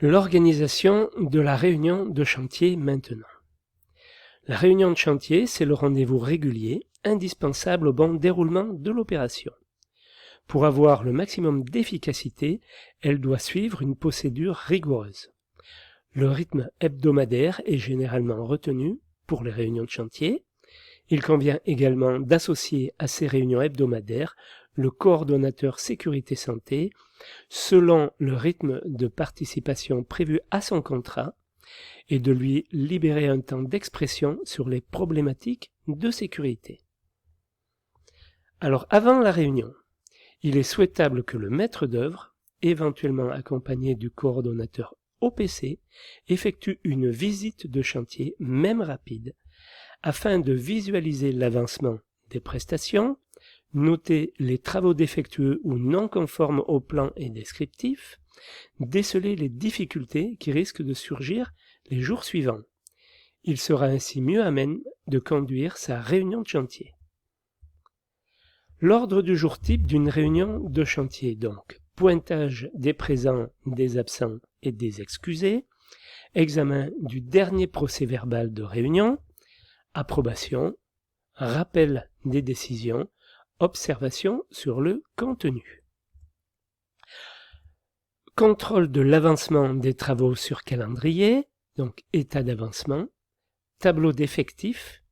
L'organisation de la réunion de chantier maintenant. La réunion de chantier, c'est le rendez-vous régulier, indispensable au bon déroulement de l'opération. Pour avoir le maximum d'efficacité, elle doit suivre une procédure rigoureuse. Le rythme hebdomadaire est généralement retenu pour les réunions de chantier. Il convient également d'associer à ces réunions hebdomadaires le coordonnateur sécurité-santé selon le rythme de participation prévu à son contrat et de lui libérer un temps d'expression sur les problématiques de sécurité. Alors avant la réunion, il est souhaitable que le maître d'œuvre, éventuellement accompagné du coordonnateur OPC, effectue une visite de chantier, même rapide, afin de visualiser l'avancement des prestations, noter les travaux défectueux ou non conformes au plan et descriptif, déceler les difficultés qui risquent de surgir les jours suivants. Il sera ainsi mieux à même de conduire sa réunion de chantier. L'ordre du jour type d'une réunion de chantier, donc pointage des présents, des absents et des excusés, examen du dernier procès-verbal de réunion, approbation, rappel des décisions, observation sur le contenu. Contrôle de l'avancement des travaux sur calendrier, donc état d'avancement, tableau d'effectifs,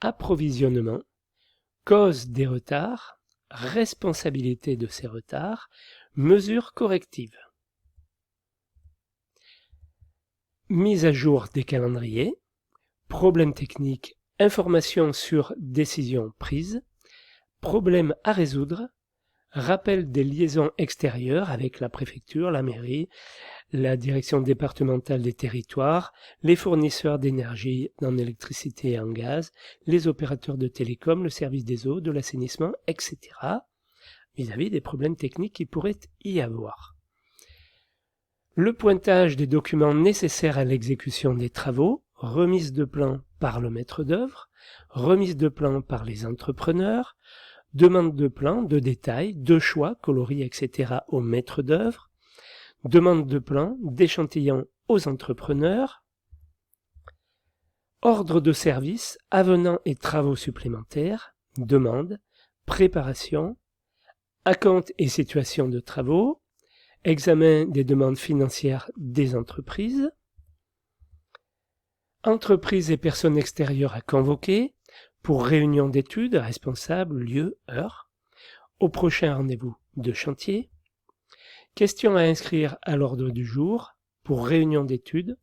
approvisionnement, cause des retards, responsabilité de ces retards, mesures correctives. Mise à jour des calendriers, problèmes techniques, informations sur décisions prises, problèmes à résoudre, rappel des liaisons extérieures avec la préfecture, la mairie, la direction départementale des territoires, les fournisseurs d'énergie en électricité et en gaz, les opérateurs de télécom, le service des eaux, de l'assainissement, etc. vis-à-vis des problèmes techniques qui pourraient y avoir. Le pointage des documents nécessaires à l'exécution des travaux, remise de plan par le maître d'œuvre, remise de plan par les entrepreneurs, demande de plan, de détails, de choix, coloris, etc. au maître d'œuvre, demande de plan, d'échantillons aux entrepreneurs, ordre de service, avenants et travaux supplémentaires, demande, préparation, acompte et situation de travaux, examen des demandes financières des entreprises, entreprises et personnes extérieures à convoquer pour réunion d'études, responsable, lieu, heure, au prochain rendez-vous de chantier, questions à inscrire à l'ordre du jour pour réunion d'études,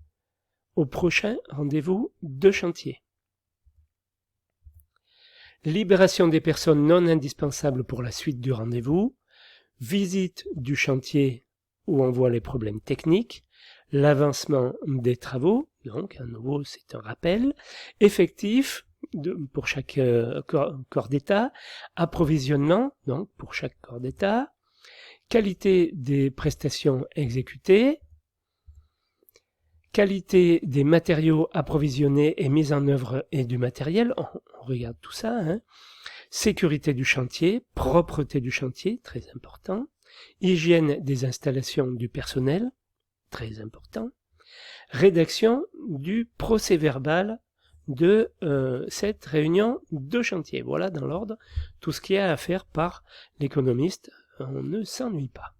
au prochain rendez-vous de chantier. Libération des personnes non indispensables pour la suite du rendez-vous, visite du chantier où on voit les problèmes techniques, l'avancement des travaux, donc à nouveau c'est un rappel, effectif pour chaque corps d'État, approvisionnement, donc pour chaque corps d'État, qualité des prestations exécutées, qualité des matériaux approvisionnés et mis en œuvre et du matériel, on regarde tout ça, sécurité du chantier, propreté du chantier, très important, hygiène des installations du personnel, très important, rédaction du procès-verbal de cette réunion de chantier. Voilà dans l'ordre tout ce qu'il y a à faire par l'économiste, on ne s'ennuie pas.